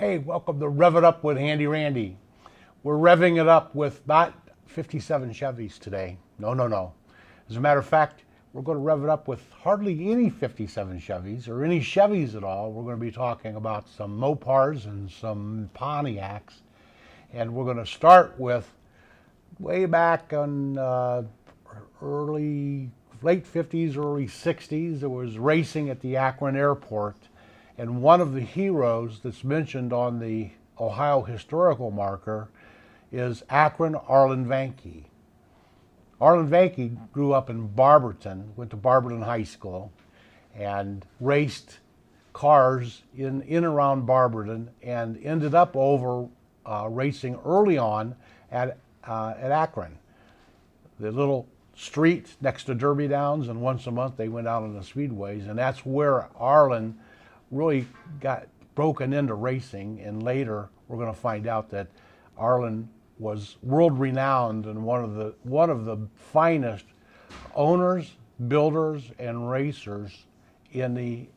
Hey, welcome to Rev It Up with Handy Randy. We're revving it up with not 57 Chevys today. No. As a matter of fact, we're going to rev it up with hardly any 57 Chevys or any Chevys at all. We're going to be talking about some Mopars and some Pontiacs. And we're going to start with way back on late 50s, early 60s. There was racing at the Akron airport. And one of the heroes that's mentioned on the Ohio historical marker is Akron Arlen Vanke. Arland Vankey grew up in Barberton, went to Barberton High School, and raced cars in and around Barberton, and ended up over racing early on at Akron. The little street next to Derby Downs, and once a month they went out on the speedways, and that's where Arlen really got broken into racing. And later we're going to find out that Arlen was world renowned and one of the finest owners, builders, and racers in the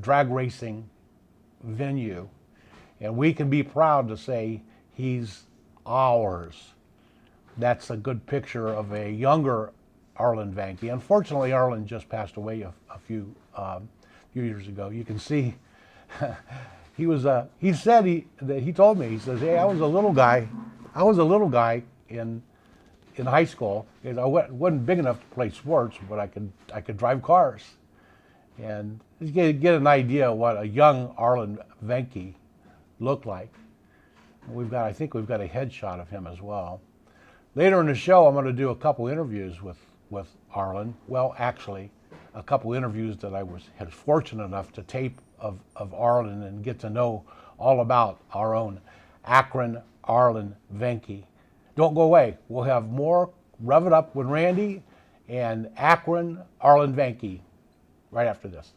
drag racing venue. And we can be proud to say he's ours. That's a good picture of a younger Arland Vankey. Unfortunately, Arlen just passed away a few years ago. You can see he told me, he says, hey, I was a little guy in high school. I wasn't big enough to play sports, but I could drive cars. And just get an idea of what a young Arland Vankey looked like. I think we've got a headshot of him as well. Later in the show, I'm going to do a couple interviews with Arlen. Well, actually, a couple interviews that I was fortunate enough to tape of Arlen and get to know all about our own Akron Arlen Vankey. Don't go away. We'll have more Rev It Up with Randy and Akron Arlen Vankey right after this.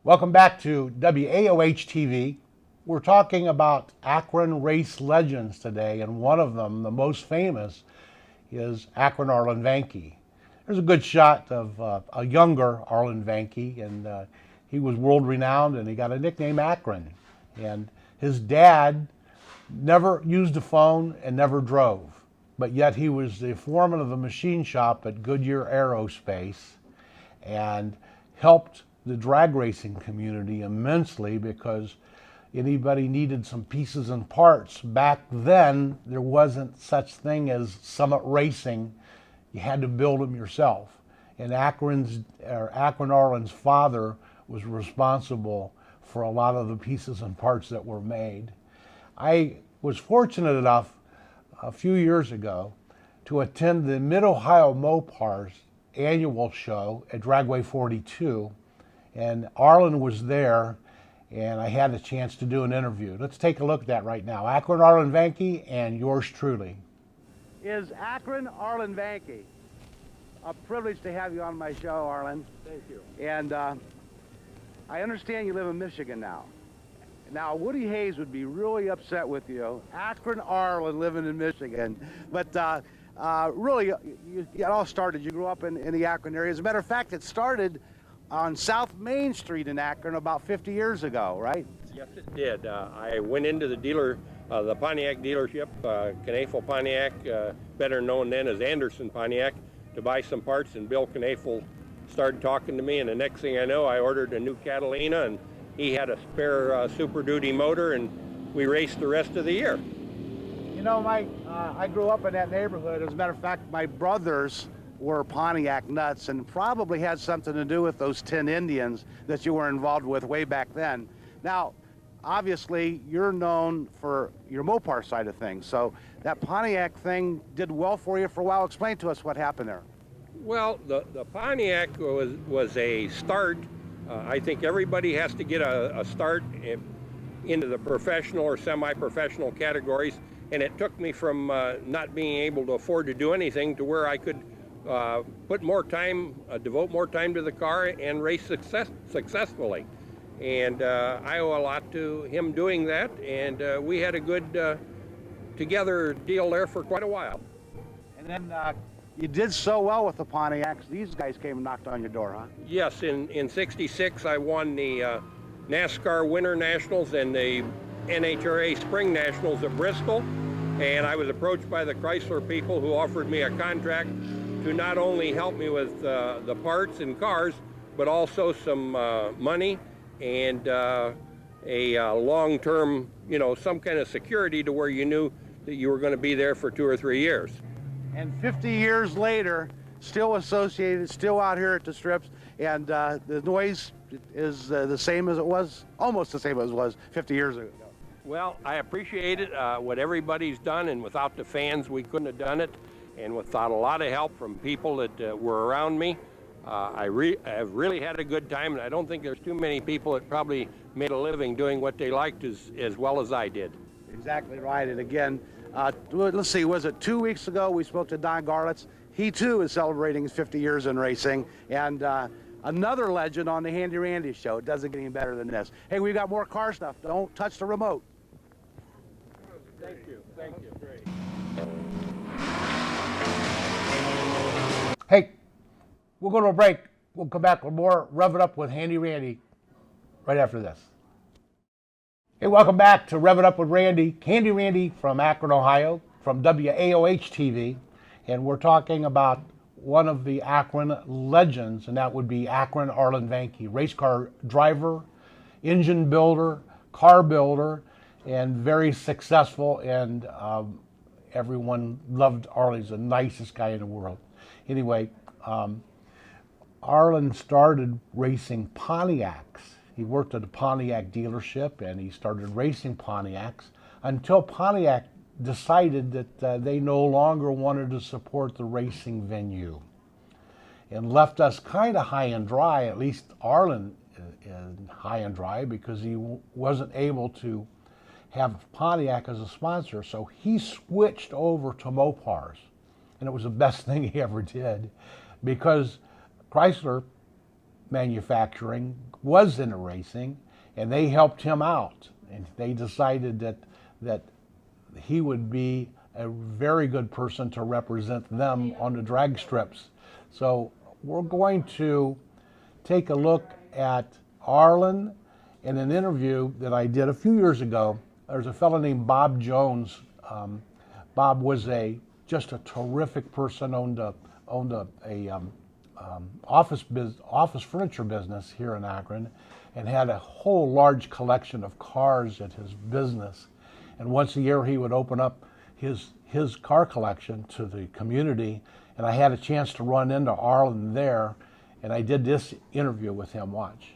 Welcome back to WAOH TV. We're talking about Akron race legends today, and one of them, the most famous, is Akron Arlen Vankey. There's a good shot of a younger Arland Vankey, and he was world renowned, and he got a nickname Akron. And his dad never used a phone and never drove, but yet he was the foreman of the machine shop at Goodyear Aerospace and helped the drag racing community immensely because anybody needed some pieces and parts. Back then, there wasn't such thing as Summit Racing. You had to build them yourself. And Akron Arlen's father was responsible for a lot of the pieces and parts that were made. I was fortunate enough a few years ago to attend the Mid-Ohio Mopars annual show at Dragway 42, and Arlen was there, and I had a chance to do an interview. Let's take a look at that right now. Akron Arlen Vankey and yours truly. Is Akron Arlen Vankey. A privilege to have you on my show, Arlen. Thank you. And I understand you live in Michigan now. Now, Woody Hayes would be really upset with you. Akron Arlen living in Michigan. But really, it all started, you grew up in the Akron area. As a matter of fact, it started on South Main Street in Akron about 50 years ago, right? Yes, it did. I went into the Pontiac dealership, Knafel Pontiac, better known then as Anderson Pontiac, to buy some parts, and Bill Knafel started talking to me, and the next thing I know, I ordered a new Catalina, and he had a spare Super Duty motor, and we raced the rest of the year. You know, Mike, I grew up in that neighborhood. As a matter of fact, my brothers were Pontiac nuts and probably had something to do with those 10 Indians that you were involved with way back then. Now, obviously, you're known for your Mopar side of things, so that Pontiac thing did well for you for a while. Explain to us what happened there. Well, the Pontiac was a start. I think everybody has to get a start into the professional or semi-professional categories, and it took me from not being able to afford to do anything to where I could put more time, devote more time to the car and race successfully. And I owe a lot to him doing that, and we had a good together deal there for quite a while. And then you did so well with the Pontiacs, these guys came and knocked on your door, huh? Yes, in '66 I won the NASCAR Winter Nationals and the NHRA Spring Nationals at Bristol. And I was approached by the Chrysler people who offered me a contract to not only help me with the parts and cars, but also some money and a long-term, some kind of security to where you knew that you were going to be there for 2 or 3 years. And 50 years later, still associated, still out here at the strips, and the noise is the same as it was, almost the same as it was 50 years ago. Well, I appreciate it, what everybody's done, and without the fans, we couldn't have done it. And without a lot of help from people that were around me, I've really had a good time, and I don't think there's too many people that probably made a living doing what they liked as well as I did. Exactly right. And again, let's see, was it 2 weeks ago we spoke to Don Garlitz? He too is celebrating his 50 years in racing, and another legend on the Handy Randy show. It doesn't get any better than this. Hey, we've got more car stuff. Don't touch the remote. Thank you. Thank you. Great. Hey, we'll go to a break. We'll come back with more Rev It Up with Handy Randy right after this. Hey, welcome back to Rev It Up with Randy. Handy Randy from Akron, Ohio, from WAOH TV. And we're talking about one of the Akron legends, and that would be Akron Arlen Vanke, race car driver, engine builder, car builder, and very successful, and everyone loved Arlen. He's the nicest guy in the world. Anyway, Arlen started racing Pontiacs. He worked at a Pontiac dealership, and he started racing Pontiacs until Pontiac decided that they no longer wanted to support the racing venue and left us kind of high and dry, at least Arlen high and dry, because he wasn't able to have Pontiac as a sponsor. So he switched over to Mopars, and it was the best thing he ever did, because Chrysler Manufacturing was into racing, and they helped him out, and they decided that he would be a very good person to represent them on the drag strips. So we're going to take a look at Arlen in an interview that I did a few years ago. There's a fellow named Bob Jones. Bob was just a terrific person, owned a office furniture business here in Akron, and had a whole large collection of cars at his business. And once a year he would open up his car collection to the community, and I had a chance to run into Arlen there, and I did this interview with him. Watch.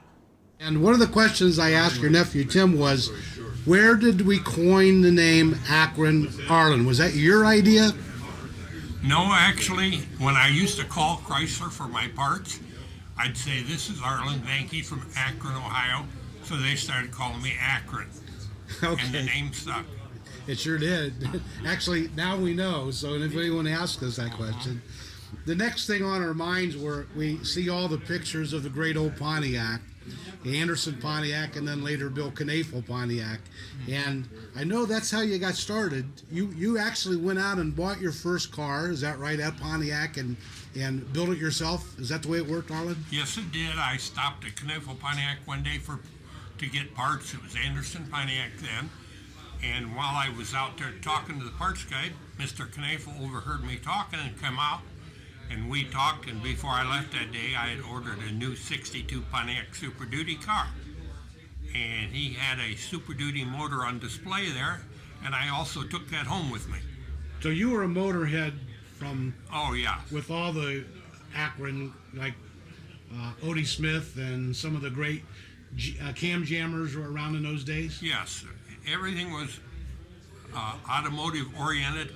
And one of the questions I asked your nephew Tim was, where did we coin the name Akron Arlen? Was that your idea? No, actually, when I used to call Chrysler for my parts, I'd say, "This is Arland Vankey from Akron, Ohio." So they started calling me Akron. Okay. And the name stuck. It sure did. Actually, now we know. So if anyone asks us that question, the next thing on our minds were we see all the pictures of the great old Pontiac, Anderson Pontiac, and then later Bill Knafel Pontiac. And I know that's how you got started. You actually went out and bought your first car, is that right, at Pontiac, and built it yourself? Is that the way it worked, Arlen? Yes, it did. I stopped at Knafel Pontiac one day to get parts. It was Anderson Pontiac then. And while I was out there talking to the parts guy, Mr. Knafel overheard me talking and come out. And we talked, and before I left that day, I had ordered a new 62 Pontiac Super Duty car. And he had a Super Duty motor on display there, and I also took that home with me. So you were a motorhead from... Oh, yeah. With all the Akron, like Odie Smith and some of the great cam jammers were around in those days? Yes. Everything was automotive oriented.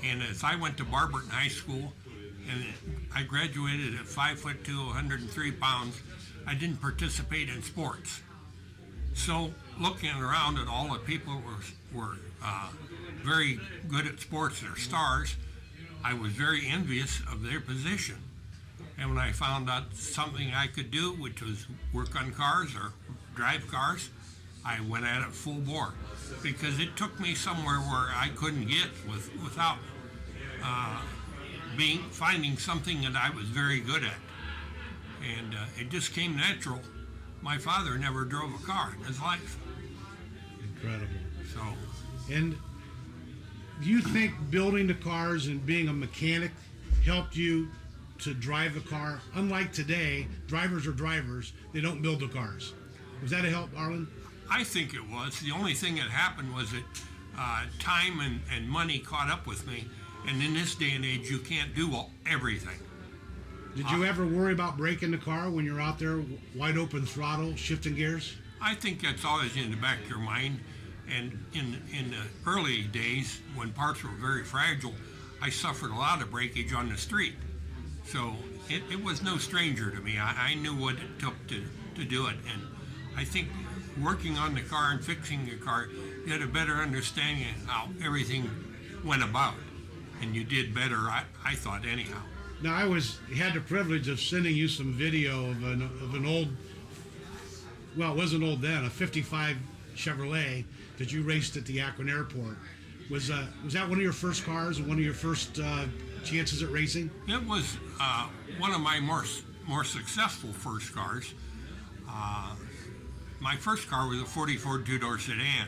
And as I went to Barberton High School, and I graduated at 5'2", 103 pounds, I didn't participate in sports. So looking around at all the people who were very good at sports, they're stars, I was very envious of their position. And when I found out something I could do, which was work on cars or drive cars, I went at it full bore, because it took me somewhere where I couldn't get without finding something that I was very good at. And it just came natural. my father never drove a car in his life. Incredible. So, And do you think building the cars and being a mechanic helped you to drive a car? Unlike today, drivers are drivers. They don't build the cars. Was that a help, Arlen? I think it was. The only thing that happened was that time and money caught up with me. And in this day and age, you can't do everything. Did you ever worry about breaking the car when you're out there, wide open throttle, shifting gears? I think that's always in the back of your mind. And in the early days, when parts were very fragile, I suffered a lot of breakage on the street. So it was no stranger to me. I knew what it took to do it. And I think working on the car and fixing the car, you had a better understanding of how everything went about. And you did better, I thought, anyhow. Now, I had the privilege of sending you some video of an old, well, it wasn't old then, a 55 Chevrolet that you raced at the Akron airport. Was that one of your first cars and one of your first chances at racing? It was one of my more successful first cars. My first car was a 44 two-door sedan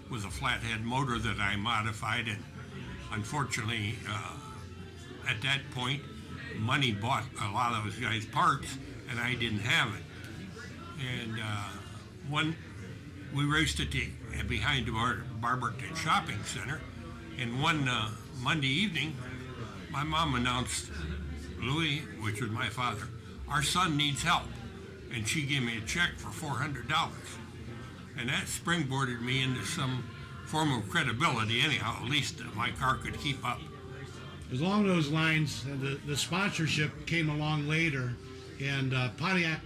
with a flathead motor that I modified, and unfortunately, at that point, money bought a lot of those guys' parts, and I didn't have it. And when we raced behind the Barberton Shopping Center, and one Monday evening, my mom announced, Louis, which was my father, our son needs help. And she gave me a check for $400. And that springboarded me into some form of credibility anyhow. At least my car could keep up. Along those lines, the sponsorship came along later, and Pontiac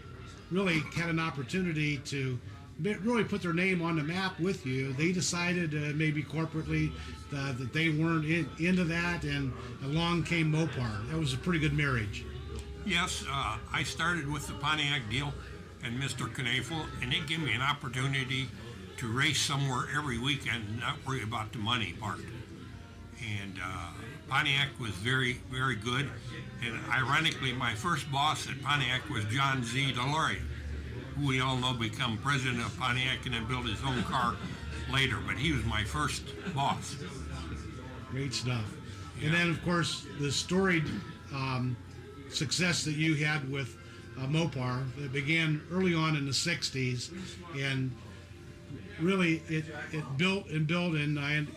really had an opportunity to really put their name on the map with you. They decided maybe corporately that they weren't into that, and along came Mopar. That was a pretty good marriage. Yes, I started with the Pontiac deal and Mr. Knafel, and it gave me an opportunity to race somewhere every weekend and not worry about the money part. And Pontiac was very, very good. And ironically, my first boss at Pontiac was John Z. DeLorean, who we all know became president of Pontiac and then built his own car later. But he was my first boss. Great stuff. Yeah. And then, of course, the storied success that you had with Mopar that began early on in the 60s, and really it built and built, and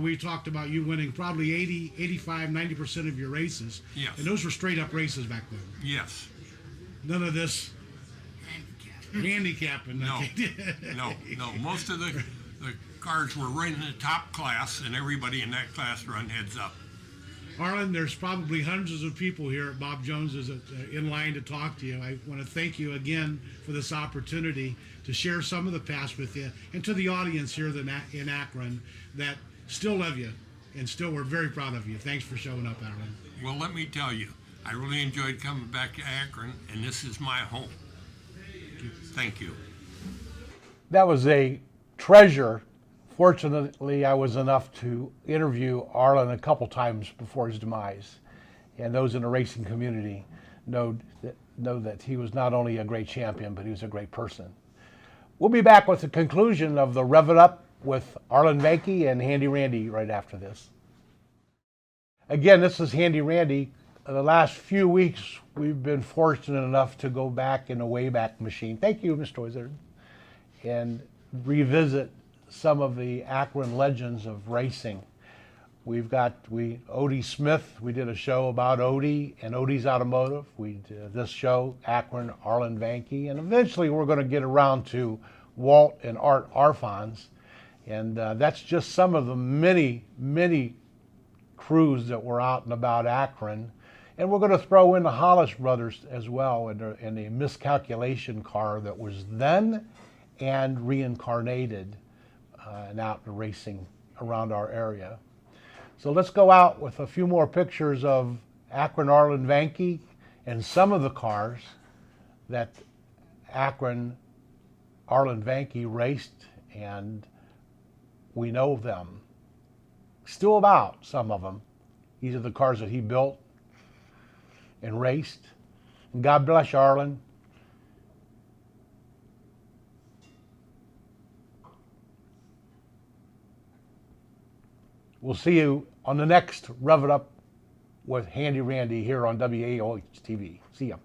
we talked about you winning probably 80, 85, 90% of your races. Yes. And those were straight up races back then. Yes. None of this handicapping. No. No. Most of the cars were right in the top class, and everybody in that class run heads up. Arlen, there's probably hundreds of people here at Bob Jones's in line to talk to you. I want to thank you again for this opportunity to share some of the past with you, and to the audience here in Akron that still love you and still we're very proud of you. Thanks for showing up, Arlen. Well, let me tell you, I really enjoyed coming back to Akron, and this is my home. Thank you. That was a treasure. Fortunately, I was enough to interview Arlen a couple times before his demise, and those in the racing community know that he was not only a great champion, but he was a great person. We'll be back with the conclusion of the Rev Up with Arland Vankey and Handy Randy right after this. Again, this is Handy Randy. The last few weeks, we've been fortunate enough to go back in the Wayback Machine. Thank you, Mr. Wizard. And revisit some of the Akron legends of racing. We've got Odie Smith. We did a show about Odie and Odie's Automotive. We did this show, Akron Arlen Vanke, and eventually we're going to get around to Walt and Art Arfons. And that's just some of the many, many crews that were out and about Akron. And we're going to throw in the Hollis brothers as well in the miscalculation car that was then and reincarnated and out racing around our area. So let's go out with a few more pictures of Akron Arlen Vanke and some of the cars that Akron Arlen Vanke raced, and we know them. Still about some of them. These are the cars that he built and raced. And God bless you, Arlen. We'll see you on the next Rev It Up with Handy Randy here on WAOH TV. See ya.